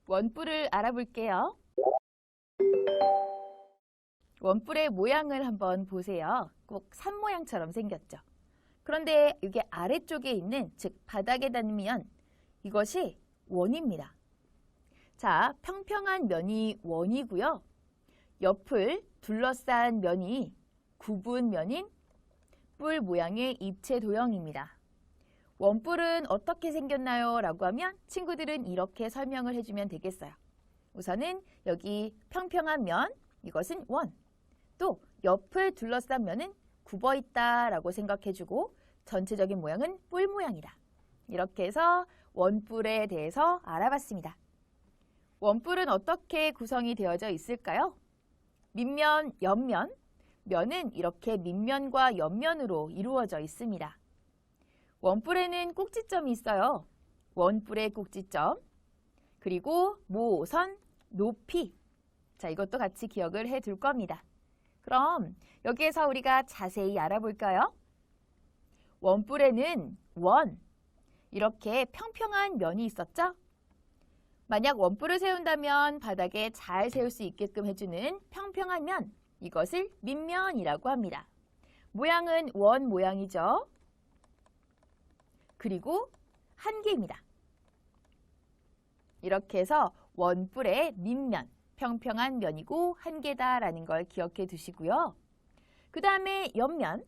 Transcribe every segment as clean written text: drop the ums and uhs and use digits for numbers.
원뿔을 알아볼게요. 원뿔의 모양을 한번 보세요. 꼭 산 모양처럼 생겼죠. 그런데 이게 아래쪽에 있는, 즉 바닥에 닿으면 이것이 원입니다. 자, 평평한 면이 원이고요. 옆을 둘러싼 면이 구분면인 뿔 모양의 입체 도형입니다. 원뿔은 어떻게 생겼나요? 라고 하면 친구들은 이렇게 설명을 해주면 되겠어요. 우선은 여기 평평한 면, 이것은 원. 또 옆을 둘러싼 면은 굽어 있다 라고 생각해주고 전체적인 모양은 뿔 모양이다. 이렇게 해서 원뿔에 대해서 알아봤습니다. 원뿔은 어떻게 구성이 되어져 있을까요? 밑면, 옆면, 면은 이렇게 밑면과 옆면으로 이루어져 있습니다. 원뿔에는 꼭지점이 있어요. 원뿔의 꼭지점, 그리고 모선, 높이. 자, 이것도 같이 기억을 해둘 겁니다. 그럼 여기에서 우리가 자세히 알아볼까요? 원뿔에는 원, 이렇게 평평한 면이 있었죠? 만약 원뿔을 세운다면 바닥에 잘 세울 수 있게끔 해주는 평평한 면, 이것을 밑면이라고 합니다. 모양은 원 모양이죠. 그리고 한 개입니다. 이렇게 해서 원뿔의 밑면, 평평한 면이고 한 개다라는 걸 기억해 두시고요. 그 다음에 옆면.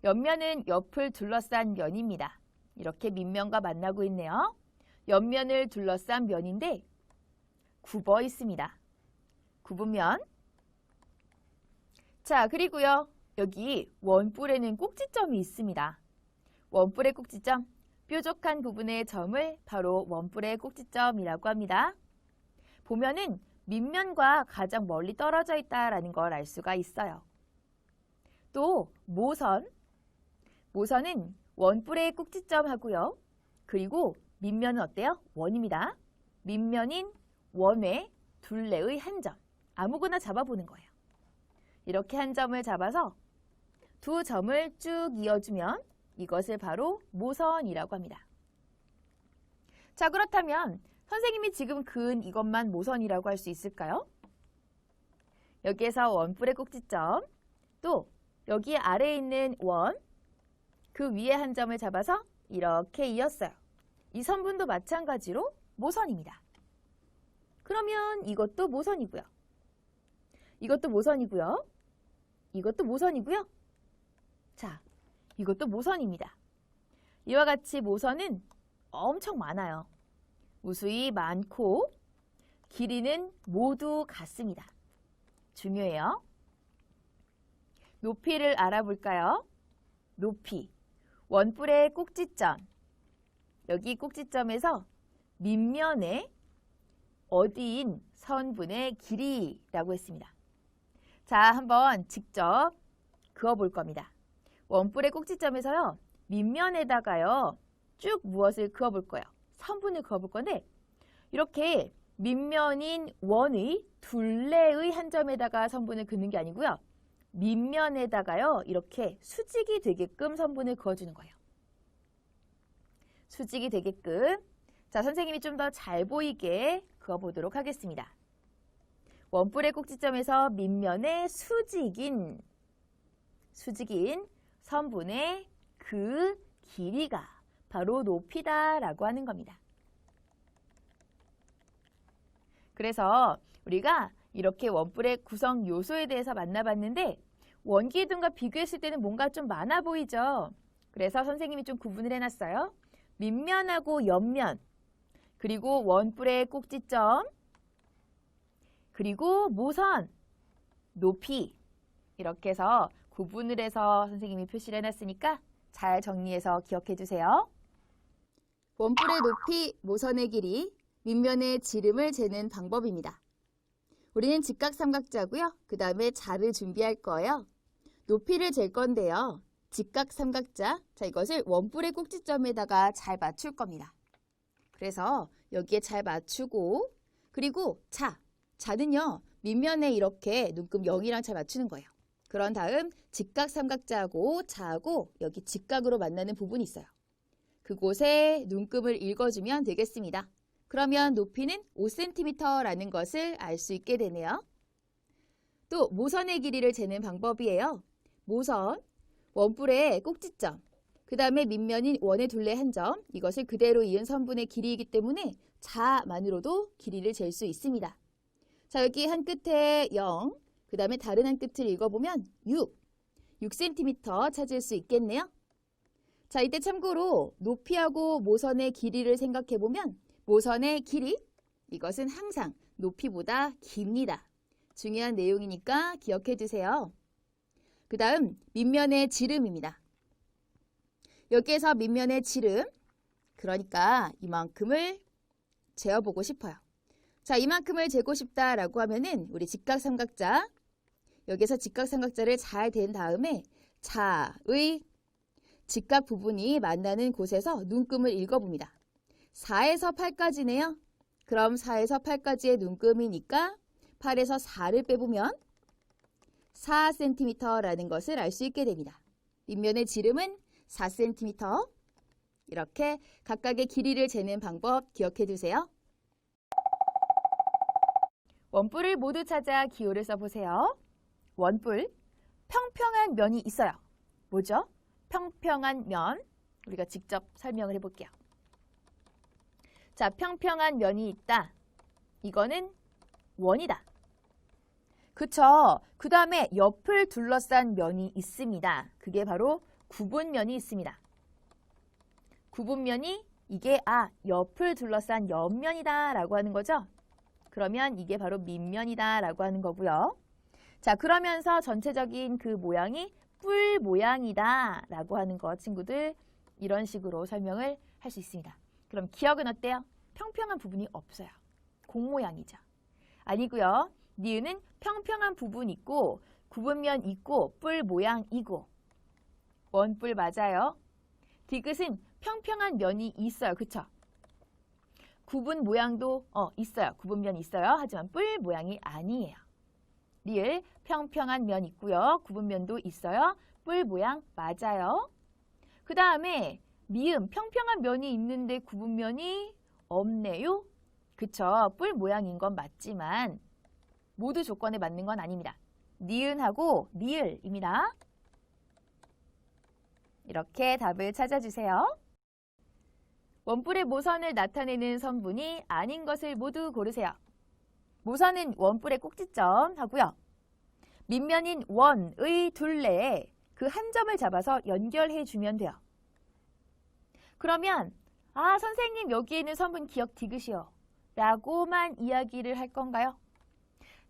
옆면은 옆을 둘러싼 면입니다. 이렇게 밑면과 만나고 있네요. 옆면을 둘러싼 면인데 굽어 있습니다. 굽은 면. 자, 그리고요. 여기 원뿔에는 꼭지점이 있습니다. 원뿔의 꼭지점, 뾰족한 부분의 점을 바로 원뿔의 꼭지점이라고 합니다. 보면은 밑면과 가장 멀리 떨어져 있다는 걸 알 수가 있어요. 또 모선, 모선은 원뿔의 꼭지점하고요. 그리고 밑면은 어때요? 원입니다. 밑면인 원의 둘레의 한 점, 아무거나 잡아보는 거예요. 이렇게 한 점을 잡아서 두 점을 쭉 이어주면 이것을 바로 모선이라고 합니다. 자, 그렇다면 선생님이 지금 그은 이것만 모선이라고 할 수 있을까요? 여기에서 원뿔의 꼭지점, 또 여기 아래에 있는 원, 그 위에 한 점을 잡아서 이렇게 이었어요. 이 선분도 마찬가지로 모선입니다. 그러면 이것도 모선이고요. 이것도 모선이고요. 이것도 모선이고요. 자, 이것도 모선입니다. 이와 같이 모선은 엄청 많아요. 무수히 많고 길이는 모두 같습니다. 중요해요. 높이를 알아볼까요? 높이, 원뿔의 꼭지점, 여기 꼭지점에서 밑면의 어디인 선분의 길이라고 했습니다. 자, 한번 직접 그어볼 겁니다. 원뿔의 꼭지점에서요, 밑면에다가요, 쭉 무엇을 그어볼 거예요? 선분을 그어볼 건데, 이렇게 밑면인 원의 둘레의 한 점에다가 선분을 긋는 게 아니고요. 밑면에다가요, 이렇게 수직이 되게끔 선분을 그어주는 거예요. 수직이 되게끔. 자, 선생님이 좀 더 잘 보이게 그어보도록 하겠습니다. 원뿔의 꼭지점에서 밑면의 수직인 선분의 그 길이가 바로 높이다라고 하는 겁니다. 그래서 우리가 이렇게 원뿔의 구성 요소에 대해서 만나봤는데 원기둥과 비교했을 때는 뭔가 좀 많아 보이죠? 그래서 선생님이 좀 구분을 해놨어요. 밑면하고 옆면, 그리고 원뿔의 꼭지점, 그리고 모선, 높이, 이렇게 해서 구분을 해서 선생님이 표시를 해놨으니까 잘 정리해서 기억해 주세요. 원뿔의 높이, 모선의 길이, 밑면의 지름을 재는 방법입니다. 우리는 직각삼각자고요. 그 다음에 자를 준비할 거예요. 높이를 잴 건데요. 직각삼각자, 자, 이것을 원뿔의 꼭지점에다가 잘 맞출 겁니다. 그래서 여기에 잘 맞추고, 그리고 자는요, 밑면에 이렇게 눈금 0이랑 잘 맞추는 거예요. 그런 다음 직각삼각자하고 자하고 여기 직각으로 만나는 부분이 있어요. 그곳에 눈금을 읽어주면 되겠습니다. 그러면 높이는 5cm라는 것을 알 수 있게 되네요. 또 모선의 길이를 재는 방법이에요. 모선, 원뿔의 꼭지점, 그 다음에 밑면인 원의 둘레 한 점, 이것을 그대로 이은 선분의 길이이기 때문에 자만으로도 길이를 잴 수 있습니다. 자, 여기 한 끝에 0, 그 다음에 다른 한 끝을 읽어보면 6cm 찾을 수 있겠네요. 자, 이때 참고로 높이하고 모선의 길이를 생각해보면 모선의 길이, 이것은 항상 높이보다 깁니다. 중요한 내용이니까 기억해 두세요. 그 다음 밑면의 지름입니다. 여기에서 밑면의 지름, 그러니까 이만큼을 재어보고 싶어요. 자, 이만큼을 재고 싶다라고 하면은 우리 직각삼각자, 여기서 직각삼각자를 잘 댄 다음에 자의 직각 부분이 만나는 곳에서 눈금을 읽어봅니다. 4에서 8까지네요. 그럼 4에서 8까지의 눈금이니까 8에서 4를 빼보면 4cm라는 것을 알 수 있게 됩니다. 밑면의 지름은 4cm. 이렇게 각각의 길이를 재는 방법 기억해 두세요. 원뿔을 모두 찾아 기호를 써보세요. 원뿔, 평평한 면이 있어요. 뭐죠? 평평한 면. 우리가 직접 설명을 해볼게요. 자, 평평한 면이 있다. 이거는 원이다. 그쵸? 그 다음에 옆을 둘러싼 면이 있습니다. 그게 바로 구분면이 있습니다. 구분면이 이게 옆을 둘러싼 옆면이다 라고 하는 거죠. 그러면 이게 바로 밑면이다 라고 하는 거고요. 자, 그러면서 전체적인 그 모양이 뿔 모양이다 라고 하는 거 친구들 이런 식으로 설명을 할 수 있습니다. 그럼 기억은 어때요? 평평한 부분이 없어요. 공 모양이죠. 아니고요. 니은은 평평한 부분 있고 구분면 있고 뿔 모양이고 원뿔 맞아요. 디귿은 평평한 면이 있어요. 그쵸? 구분 모양도 있어요. 구분면 있어요. 하지만 뿔 모양이 아니에요. 리을 평평한 면 있고요. 구분면도 있어요. 뿔 모양 맞아요. 그 다음에 미음 평평한 면이 있는데 구분면이 없네요. 그쵸? 뿔 모양인 건 맞지만 모두 조건에 맞는 건 아닙니다. 니은하고 리을입니다. 이렇게 답을 찾아주세요. 원뿔의 모선을 나타내는 선분이 아닌 것을 모두 고르세요. 모선은 원뿔의 꼭지점 하고요. 밑면인 원의 둘레에 그 한 점을 잡아서 연결해 주면 돼요. 그러면 선생님 여기에 있는 선분 기억 디귿이요 라고만 이야기를 할 건가요?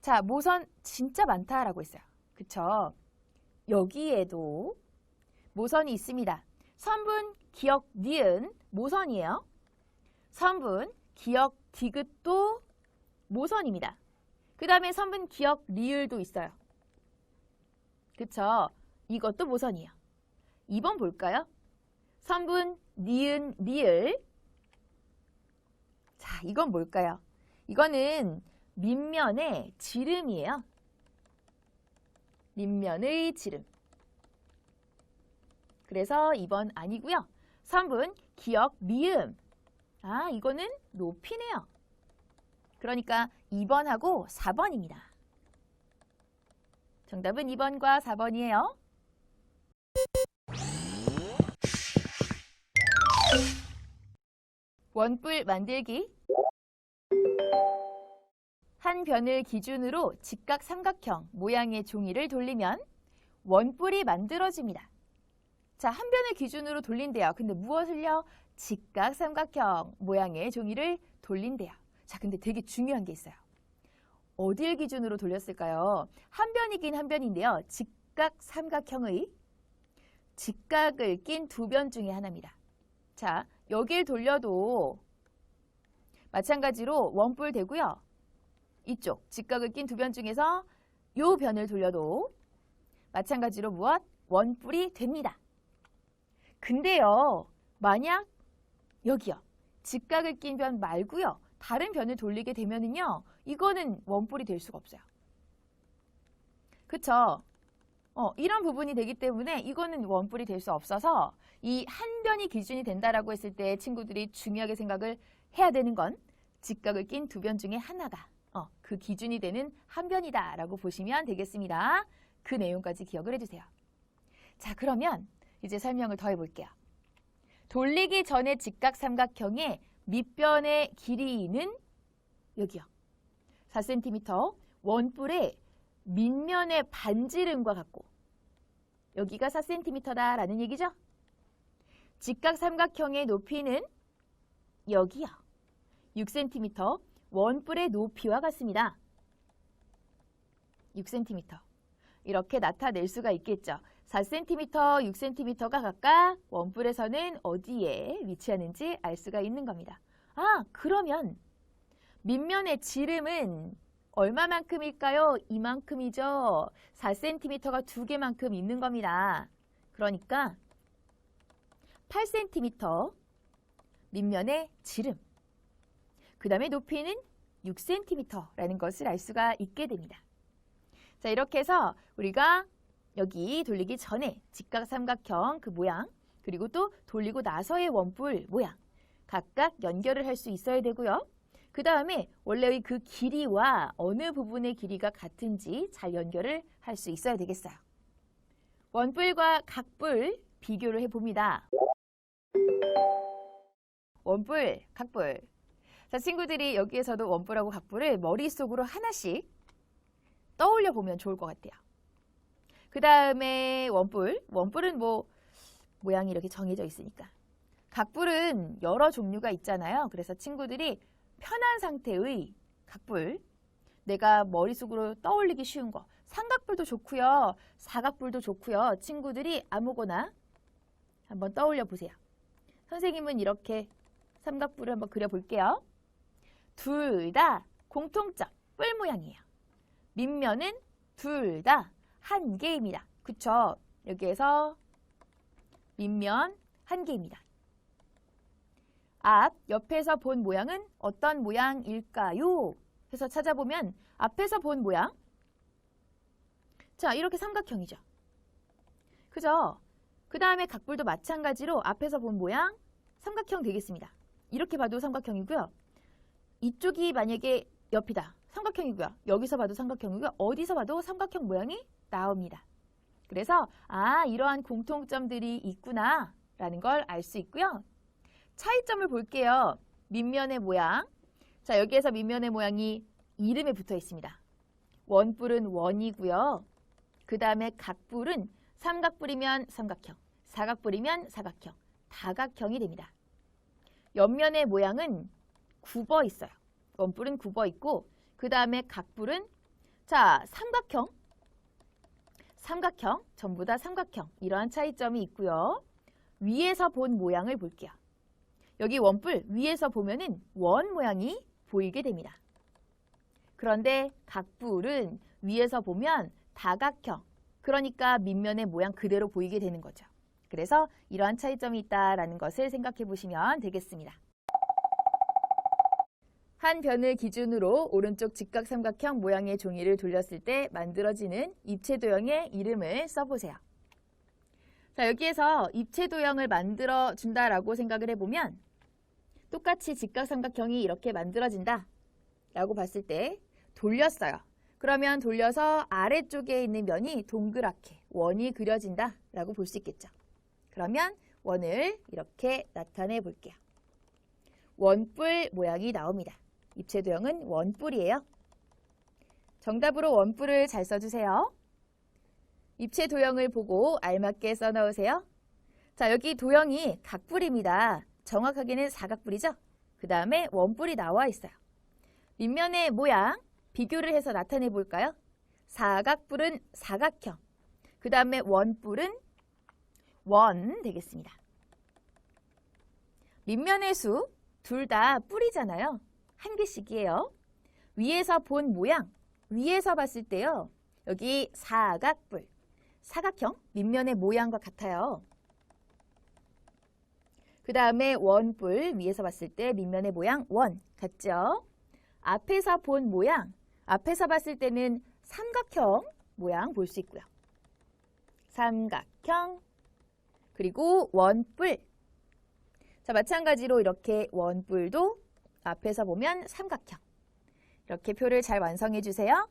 자, 모선 진짜 많다라고 했어요. 그쵸? 여기에도 모선이 있습니다. 선분, 기억, 니은 모선이에요. 선분, 기억, 디귿도 모선입니다. 그 다음에 선분, 기억, 리을도 있어요. 그쵸? 이것도 모선이에요. 2번 볼까요? 선분, 니은, 리을. 자, 이건 뭘까요? 이거는 밑면의 지름이에요. 밑면의 지름. 그래서 2번 아니고요. 선분, 기억, 미음. 이거는 높이네요. 그러니까 2번하고 4번입니다. 정답은 2번과 4번이에요. 원뿔 만들기. 한 변을 기준으로 직각삼각형 모양의 종이를 돌리면 원뿔이 만들어집니다. 자, 한 변을 기준으로 돌린대요. 근데 무엇을요? 직각삼각형 모양의 종이를 돌린대요. 자, 근데 되게 중요한 게 있어요. 어딜 기준으로 돌렸을까요? 한 변이긴 한 변인데요. 직각삼각형의 직각을 낀 두 변 중에 하나입니다. 자, 여길 돌려도 마찬가지로 원뿔 되고요. 이쪽 직각을 낀 두 변 중에서 요 변을 돌려도 마찬가지로 무엇? 원뿔이 됩니다. 근데요, 만약 여기요. 직각을 낀 변 말고요. 다른 변을 돌리게 되면은요. 이거는 원뿔이 될 수가 없어요. 그쵸? 이런 부분이 되기 때문에 이거는 원뿔이 될 수 없어서 이 한 변이 기준이 된다라고 했을 때 친구들이 중요하게 생각을 해야 되는 건 직각을 낀 두 변 중에 하나가 그 기준이 되는 한 변이다 라고 보시면 되겠습니다. 그 내용까지 기억을 해주세요. 자, 그러면 이제 설명을 더 해볼게요. 돌리기 전의 직각삼각형의 밑변의 길이는 여기요. 4cm, 원뿔의 밑면의 반지름과 같고 여기가 4cm다라는 얘기죠. 직각삼각형의 높이는 여기요. 6cm, 원뿔의 높이와 같습니다. 6cm. 이렇게 나타낼 수가 있겠죠. 4cm, 6cm가 각각 원뿔에서는 어디에 위치하는지 알 수가 있는 겁니다. 그러면 밑면의 지름은 얼마만큼일까요? 이만큼이죠. 4cm가 두 개만큼 있는 겁니다. 그러니까 8cm 밑면의 지름. 그 다음에 높이는 6cm라는 것을 알 수가 있게 됩니다. 자, 이렇게 해서 우리가 여기 돌리기 전에 직각삼각형 그 모양, 그리고 또 돌리고 나서의 원뿔 모양 각각 연결을 할 수 있어야 되고요. 그 다음에 원래의 그 길이와 어느 부분의 길이가 같은지 잘 연결을 할 수 있어야 되겠어요. 원뿔과 각뿔 비교를 해봅니다. 원뿔, 각뿔. 자, 친구들이 여기에서도 원뿔하고 각뿔을 머릿속으로 하나씩 떠올려 보면 좋을 것 같아요. 그 다음에 원뿔은 모양이 이렇게 정해져 있으니까. 각뿔은 여러 종류가 있잖아요. 그래서 친구들이 편한 상태의 각뿔, 내가 머릿속으로 떠올리기 쉬운 거, 삼각뿔도 좋고요, 사각뿔도 좋고요. 친구들이 아무거나 한번 떠올려 보세요. 선생님은 이렇게 삼각뿔을 한번 그려볼게요. 둘 다 공통점, 뿔 모양이에요. 밑면은 둘 다 한 개입니다. 그쵸? 여기에서 밑면 한 개입니다. 옆에서 본 모양은 어떤 모양일까요? 해서 찾아보면 앞에서 본 모양, 자, 이렇게 삼각형이죠. 그죠? 그 다음에 각뿔도 마찬가지로 앞에서 본 모양, 삼각형 되겠습니다. 이렇게 봐도 삼각형이고요. 이쪽이 만약에 옆이다. 삼각형이고요. 여기서 봐도 삼각형이고요. 어디서 봐도 삼각형 모양이 나옵니다. 그래서 이러한 공통점들이 있구나 라는 걸 알 수 있고요. 차이점을 볼게요. 밑면의 모양. 자, 여기에서 밑면의 모양이 이름에 붙어 있습니다. 원뿔은 원이고요. 그 다음에 각뿔은 삼각뿔이면 삼각형, 사각뿔이면 사각형, 다각형이 됩니다. 옆면의 모양은 굽어 있어요. 원뿔은 굽어 있고 그 다음에 각뿔은 삼각형, 전부 다 삼각형. 이러한 차이점이 있고요. 위에서 본 모양을 볼게요. 여기 원뿔 위에서 보면은 원 모양이 보이게 됩니다. 그런데 각뿔은 위에서 보면 다각형, 그러니까 밑면의 모양 그대로 보이게 되는 거죠. 그래서 이러한 차이점이 있다라는 것을 생각해 보시면 되겠습니다. 한 변을 기준으로 오른쪽 직각삼각형 모양의 종이를 돌렸을 때 만들어지는 입체도형의 이름을 써보세요. 자, 여기에서 입체도형을 만들어준다라고 생각을 해보면 똑같이 직각삼각형이 이렇게 만들어진다 라고 봤을 때 돌렸어요. 그러면 돌려서 아래쪽에 있는 면이 동그랗게 원이 그려진다 라고 볼 수 있겠죠. 그러면 원을 이렇게 나타내 볼게요. 원뿔 모양이 나옵니다. 입체도형은 원뿔이에요. 정답으로 원뿔을 잘 써주세요. 입체도형을 보고 알맞게 써넣으세요. 자, 여기 도형이 각뿔입니다. 정확하게는 사각뿔이죠. 그 다음에 원뿔이 나와 있어요. 밑면의 모양 비교를 해서 나타내 볼까요? 사각뿔은 사각형, 그 다음에 원뿔은 원 되겠습니다. 밑면의 수 둘 다 뿔이잖아요. 한 개씩이에요. 위에서 본 모양, 위에서 봤을 때요. 여기 사각뿔, 사각형, 밑면의 모양과 같아요. 그 다음에 원뿔, 위에서 봤을 때 밑면의 모양 원 같죠? 앞에서 본 모양, 앞에서 봤을 때는 삼각형 모양 볼 수 있고요. 삼각형, 그리고 원뿔. 자, 마찬가지로 이렇게 원뿔도 앞에서 보면 삼각형. 이렇게 표를 잘 완성해 주세요.